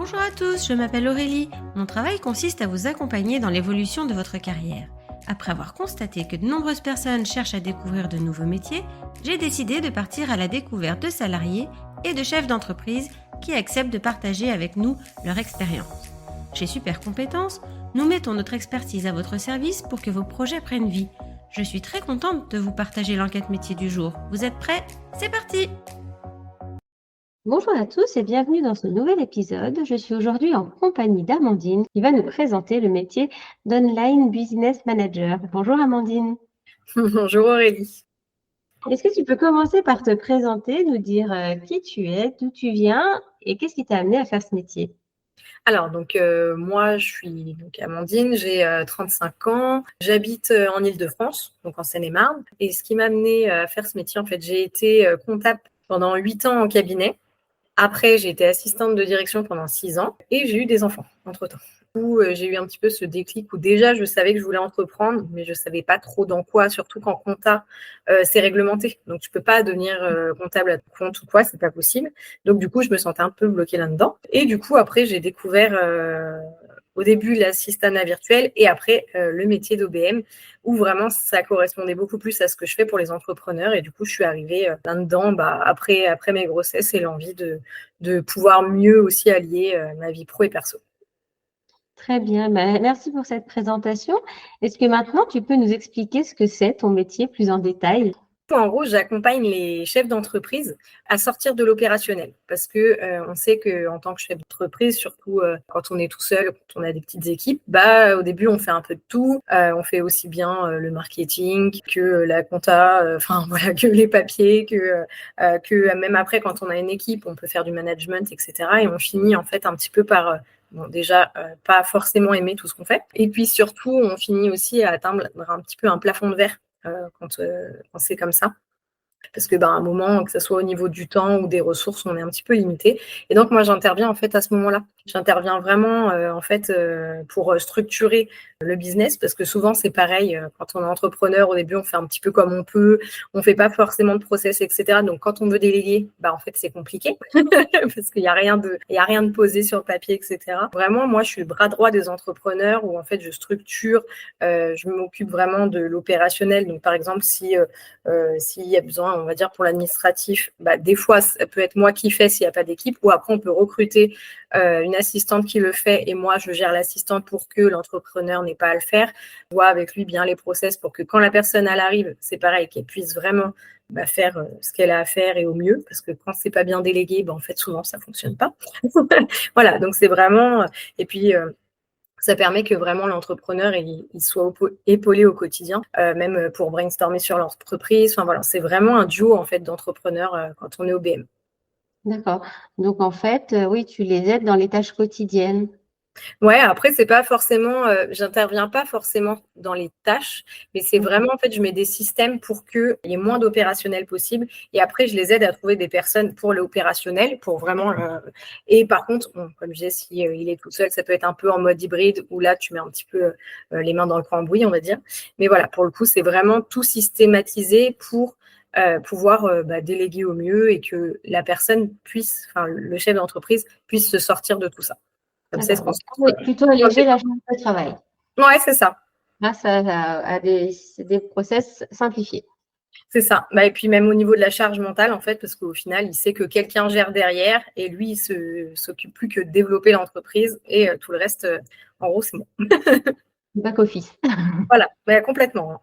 Bonjour à tous, je m'appelle Aurélie. Mon travail consiste à vous accompagner dans l'évolution de votre carrière. Après avoir constaté que de nombreuses personnes cherchent à découvrir de nouveaux métiers, j'ai décidé de partir à la découverte de salariés et de chefs d'entreprise qui acceptent de partager avec nous leur expérience. Chez Super Compétences, nous mettons notre expertise à votre service pour que vos projets prennent vie. Je suis très contente de vous partager l'enquête métier du jour. Vous êtes prêts ? C'est parti ! Bonjour à tous et bienvenue dans ce nouvel épisode. Je suis aujourd'hui en compagnie d'Amandine qui va nous présenter le métier d'Online Business Manager. Bonjour Amandine. Bonjour Aurélie. Est-ce que tu peux commencer par te présenter, nous dire qui tu es, d'où tu viens et qu'est-ce qui t'a amené à faire ce métier ? Alors, moi, je suis Amandine, j'ai 35 ans, j'habite en Île-de-France, donc en Seine-et-Marne. Et ce qui m'a amené à faire ce métier, en fait, j'ai été comptable pendant 8 ans en cabinet. Après, j'ai été assistante de direction pendant 6 ans et j'ai eu des enfants entre-temps. Où j'ai eu un petit peu ce déclic où déjà je savais que je voulais entreprendre, mais je savais pas trop dans quoi, surtout qu'en compta, c'est réglementé. Donc tu peux pas devenir comptable à ton compte ou quoi, c'est pas possible. Donc du coup, je me sentais un peu bloquée là-dedans. Et du coup, après, j'ai découvert au début l'assistanat virtuel et après le métier d'OBM, où vraiment ça correspondait beaucoup plus à ce que je fais pour les entrepreneurs. Et du coup, je suis arrivée là-dedans après mes grossesses et l'envie de pouvoir mieux aussi allier ma vie pro et perso. Très bien, merci pour cette présentation. Est-ce que maintenant tu peux nous expliquer ce que c'est ton métier plus en détail ? En gros, j'accompagne les chefs d'entreprise à sortir de l'opérationnel parce que on sait qu'en tant que chef d'entreprise, surtout quand on est tout seul, quand on a des petites équipes, au début on fait un peu de tout. On fait aussi bien le marketing que la compta, que les papiers, que même après quand on a une équipe, on peut faire du management, etc. Et on finit en fait un petit peu par pas forcément aimer tout ce qu'on fait. Et puis surtout, on finit aussi à atteindre un petit peu un plafond de verre quand c'est comme ça. Parce que à un moment, que ce soit au niveau du temps ou des ressources, on est un petit peu limité. Et donc, moi, j'interviens en fait à ce moment-là. J'interviens vraiment pour structurer le business parce que souvent, c'est pareil. Quand on est entrepreneur, au début, on fait un petit peu comme on peut. On fait pas forcément de process, etc. Donc, quand on veut déléguer, en fait, c'est compliqué parce qu'il y a rien de posé sur le papier, etc. Vraiment, moi, je suis le bras droit des entrepreneurs où en fait, je structure, je m'occupe vraiment de l'opérationnel. Donc, par exemple, s'il y a besoin, on va dire, pour l'administratif, des fois, ça peut être moi qui fais s'il n'y a pas d'équipe, ou après, on peut recruter une assistante qui le fait et moi, je gère l'assistante pour que l'entrepreneur n'ait pas à le faire. Je vois avec lui bien les process pour que quand la personne, elle arrive, c'est pareil, qu'elle puisse vraiment faire ce qu'elle a à faire et au mieux, parce que quand c'est pas bien délégué, en fait, souvent, ça fonctionne pas. Voilà, donc c'est vraiment... Et puis... ça permet que vraiment l'entrepreneur il soit épaulé au quotidien, même pour brainstormer sur l'entreprise. Enfin voilà, c'est vraiment un duo en fait d'entrepreneurs quand on est OBM. D'accord. Donc en fait, oui, tu les aides dans les tâches quotidiennes. Ouais, après c'est pas forcément, j'interviens pas forcément dans les tâches, mais c'est vraiment en fait je mets des systèmes pour qu'il y ait moins d'opérationnel possible et après je les aide à trouver des personnes pour l'opérationnel, pour vraiment et par contre, comme je disais, si il est tout seul, ça peut être un peu en mode hybride où là tu mets un petit peu les mains dans le cambouis, on va dire. Mais voilà, pour le coup, c'est vraiment tout systématisé pour pouvoir déléguer au mieux et que la personne puisse, le chef d'entreprise puisse se sortir de tout ça. Comme ça, Plutôt alléger la charge de travail ouais, c'est ça. grâce à des process simplifiés. C'est ça. Et puis même au niveau de la charge mentale, en fait, parce qu'au final, il sait que quelqu'un gère derrière et lui, il s'occupe plus que de développer l'entreprise et tout le reste, en gros, c'est bon. Back office. Voilà, complètement.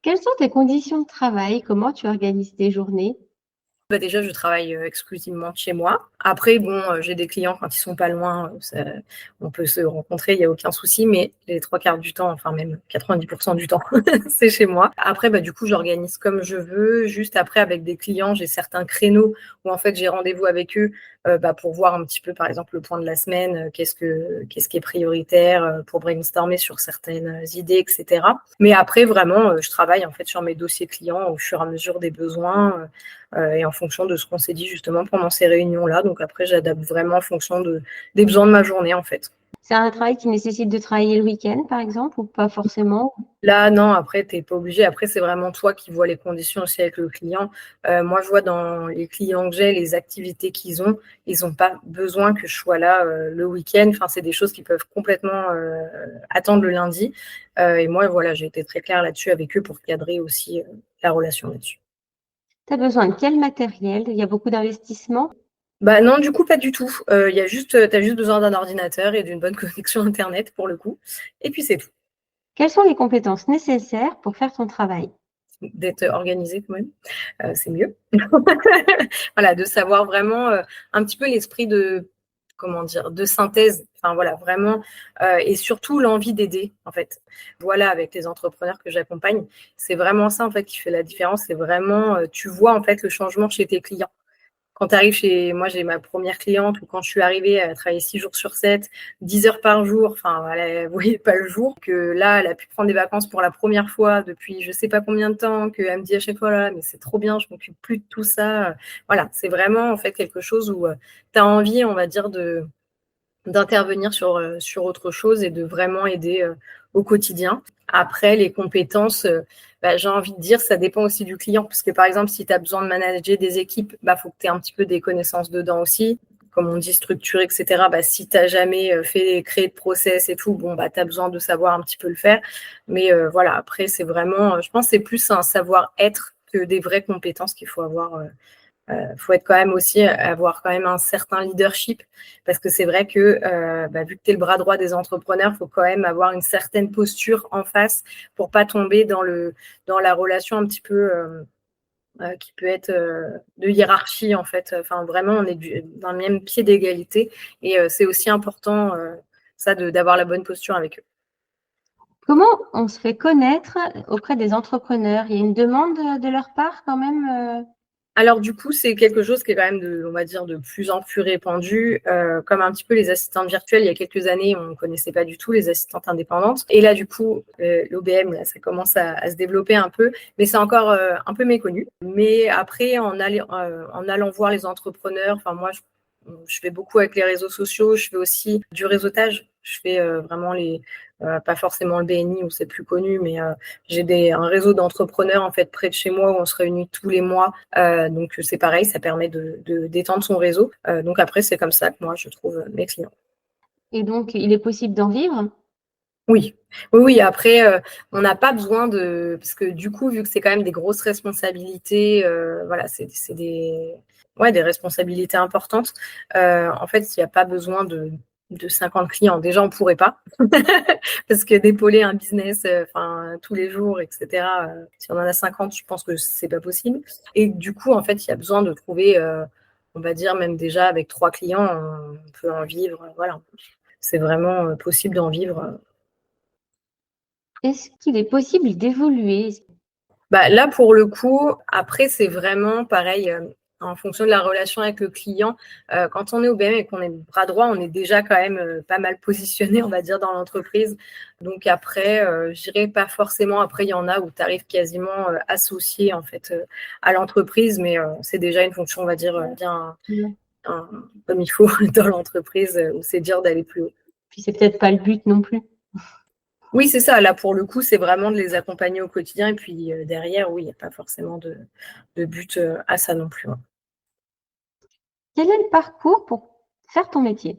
Quelles sont tes conditions de travail? Comment tu organises tes journées? Déjà, je travaille exclusivement chez moi. Après, j'ai des clients quand ils sont pas loin, on peut se rencontrer, il n'y a aucun souci, mais les 3/4 du temps, enfin même 90% du temps, c'est chez moi. Après, du coup, j'organise comme je veux. Juste après, avec des clients, j'ai certains créneaux où en fait, j'ai rendez-vous avec eux pour voir un petit peu, par exemple, le point de la semaine, qu'est-ce qui est prioritaire pour brainstormer sur certaines idées, etc. Mais après, vraiment, je travaille en fait sur mes dossiers clients au fur et à mesure des besoins et en fonction de ce qu'on s'est dit justement pendant ces réunions-là. Donc après, j'adapte vraiment en fonction des besoins de ma journée en fait. C'est un travail qui nécessite de travailler le week-end, par exemple, ou pas forcément? Là, non, après, tu n'es pas obligé. Après, c'est vraiment toi qui vois les conditions aussi avec le client. Moi, je vois dans les clients que j'ai, les activités qu'ils ont, ils n'ont pas besoin que je sois là le week-end. Enfin, c'est des choses qui peuvent complètement attendre le lundi. Et moi, voilà, j'ai été très claire là-dessus avec eux pour cadrer aussi la relation là-dessus. Tu as besoin de quel matériel? Il y a beaucoup d'investissements? Bah non, du coup, pas du tout. Tu as juste besoin d'un ordinateur et d'une bonne connexion Internet pour le coup. Et puis, c'est tout. Quelles sont les compétences nécessaires pour faire ton travail? D'être organisé quand même, c'est mieux. Voilà, de savoir vraiment un petit peu l'esprit de, comment dire, de synthèse. Enfin voilà, vraiment, et surtout l'envie d'aider en fait. Voilà, avec les entrepreneurs que j'accompagne, c'est vraiment ça en fait qui fait la différence. C'est vraiment, tu vois en fait le changement chez tes clients. Quand tu arrives chez moi, j'ai ma première cliente où quand je suis arrivée, elle travaillait 6 jours sur 7, 10 heures par jour. Enfin, elle ne voyait pas le jour. Que là, elle a pu prendre des vacances pour la première fois depuis je ne sais pas combien de temps. Qu'elle me dit à chaque fois, là, mais c'est trop bien, je ne m'occupe plus de tout ça. Voilà, c'est vraiment en fait quelque chose où tu as envie, on va dire, d'intervenir sur autre chose et de vraiment aider au quotidien. Après, les compétences, j'ai envie de dire, ça dépend aussi du client. Parce que par exemple, si tu as besoin de manager des équipes, faut que tu aies un petit peu des connaissances dedans aussi. Comme on dit, structure, etc. Si tu n'as jamais créé de process et tout, tu as besoin de savoir un petit peu le faire. Mais voilà, après, c'est vraiment, je pense que c'est plus un savoir-être que des vraies compétences qu'il faut avoir. Faut être quand même aussi avoir quand même un certain leadership parce que c'est vrai que vu que tu es le bras droit des entrepreneurs, il faut quand même avoir une certaine posture en face pour pas tomber dans la relation un petit peu qui peut être de hiérarchie en fait. Enfin vraiment on est dans le même pied d'égalité et c'est aussi important ça d'avoir la bonne posture avec eux. Comment on se fait connaître auprès des entrepreneurs? Il y a une demande de leur part quand même? Alors du coup, c'est quelque chose qui est quand même on va dire, de plus en plus répandu. Comme un petit peu les assistantes virtuelles, il y a quelques années, on ne connaissait pas du tout les assistantes indépendantes. Et là, du coup, l'OBM, là, ça commence à se développer un peu, mais c'est encore un peu méconnu. Mais après, en allant voir les entrepreneurs, enfin moi, je fais beaucoup avec les réseaux sociaux, je fais aussi du réseautage. Je fais vraiment pas forcément le BNI où c'est plus connu, mais j'ai un réseau d'entrepreneurs en fait près de chez moi où on se réunit tous les mois. Donc c'est pareil, ça permet d'étendre son réseau. Donc après, c'est comme ça que moi je trouve mes clients. Et donc, il est possible d'en vivre? Oui, oui, oui. Après, on n'a pas besoin parce que du coup, vu que c'est quand même des grosses responsabilités, voilà, c'est des responsabilités importantes. En fait, il n'y a pas besoin de 50 clients. Déjà, on ne pourrait pas. Parce que d'épauler un business tous les jours, etc., si on en a 50, je pense que c'est pas possible. Et du coup, en fait, il y a besoin de trouver, on va dire, même déjà avec 3 clients, on peut en vivre. Voilà. C'est vraiment possible d'en vivre. Est-ce qu'il est possible d'évoluer? Là, pour le coup, après, c'est vraiment pareil. En fonction de la relation avec le client, quand on est OBM et qu'on est bras droit, on est déjà quand même pas mal positionné, on va dire, dans l'entreprise. Donc après, je dirais pas forcément. Après, il y en a où tu arrives quasiment associé en fait à l'entreprise, mais c'est déjà une fonction, on va dire, bien comme il faut dans l'entreprise, où c'est dur d'aller plus haut. Puis c'est peut-être pas le but non plus. Oui, c'est ça. Là, pour le coup, c'est vraiment de les accompagner au quotidien. Et puis derrière, oui, il n'y a pas forcément de but à ça non plus. Quel est le parcours pour faire ton métier?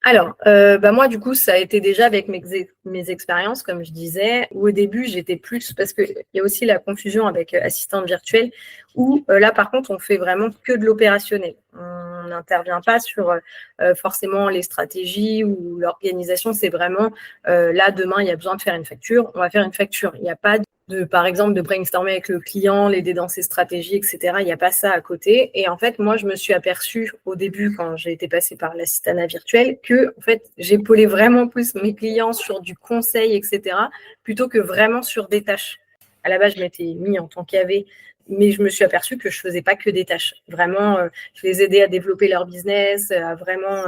Alors, moi, du coup, ça a été déjà avec mes expériences, comme je disais, où au début, j'étais plus, parce qu'il y a aussi la confusion avec assistante virtuelle, où là, par contre, on fait vraiment que de l'opérationnel. On n'intervient pas sur forcément les stratégies ou l'organisation. C'est vraiment, là, demain, il y a besoin de faire une facture, on va faire une facture. Il n'y a pas par exemple, de brainstormer avec le client, l'aider dans ses stratégies, etc. Il n'y a pas ça à côté. Et en fait, moi, je me suis aperçue au début, quand j'ai été passée par l'assistanat virtuel, que en fait, j'épaulais vraiment plus mes clients sur du conseil, etc., plutôt que vraiment sur des tâches. À la base, je m'étais mis en tant qu'AV Mais je me suis aperçue que je faisais pas que des tâches. Vraiment, je les aidais à développer leur business, à vraiment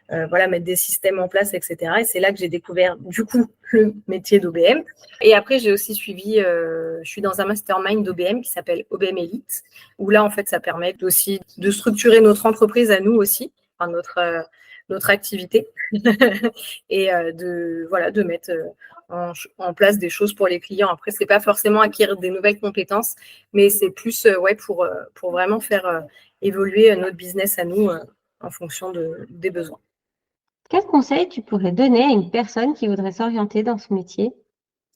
mettre des systèmes en place, etc. Et c'est là que j'ai découvert du coup le métier d'OBM. Et après, j'ai aussi suivi, je suis dans un mastermind d'OBM qui s'appelle OBM Elite, où là, en fait, ça permet aussi de structurer notre entreprise à nous aussi, enfin, notre activité, et de mettre en place des choses pour les clients. Après, c'est pas forcément acquérir des nouvelles compétences, mais c'est plus pour vraiment faire évoluer notre business à nous en fonction des besoins. Quel conseil tu pourrais donner à une personne qui voudrait s'orienter dans ce métier?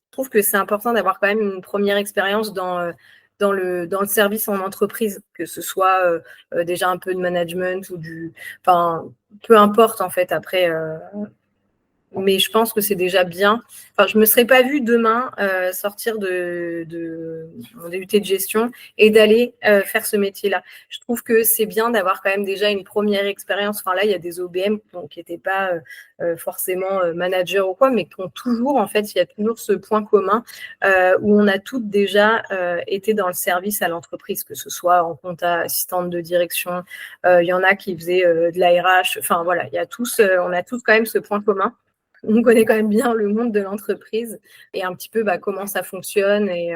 Je trouve que c'est important d'avoir quand même une première expérience dans le service en entreprise, que ce soit déjà un peu de management ou peu importe en fait après. Mais je pense que c'est déjà bien. Enfin, je me serais pas vue demain sortir de mon DUT de gestion et d'aller faire ce métier-là. Je trouve que c'est bien d'avoir quand même déjà une première expérience. Enfin là, il y a des OBM qui n'étaient pas forcément managers ou quoi, mais qui ont toujours, en fait, il y a toujours ce point commun où on a toutes déjà été dans le service à l'entreprise, que ce soit en compta, assistante de direction. Il y en a qui faisaient de l'ARH. Enfin voilà, il y a tous, on a tous quand même ce point commun. On connaît quand même bien le monde de l'entreprise et un petit peu comment ça fonctionne. Et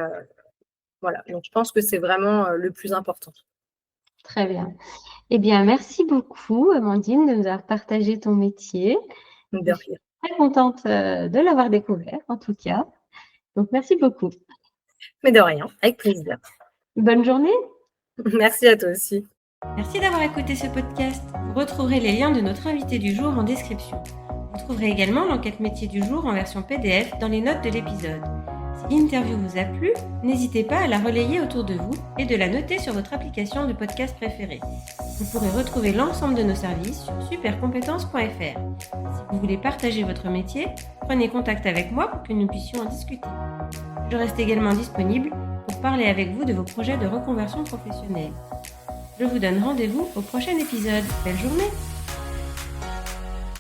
voilà, donc je pense que c'est vraiment le plus important. Très bien. Eh bien, merci beaucoup, Amandine, de nous avoir partagé ton métier. De Je suis très contente de l'avoir découvert, en tout cas. Donc, merci beaucoup. Mais de rien, avec plaisir. Bonne journée. Merci à toi aussi. Merci d'avoir écouté ce podcast. Vous retrouverez les liens de notre invité du jour en description. Vous trouverez également l'enquête métier du jour en version PDF dans les notes de l'épisode. Si l'interview vous a plu, n'hésitez pas à la relayer autour de vous et de la noter sur votre application de podcast préférée. Vous pourrez retrouver l'ensemble de nos services sur supercompétences.fr. Si vous voulez partager votre métier, prenez contact avec moi pour que nous puissions en discuter. Je reste également disponible pour parler avec vous de vos projets de reconversion professionnelle. Je vous donne rendez-vous au prochain épisode. Belle journée!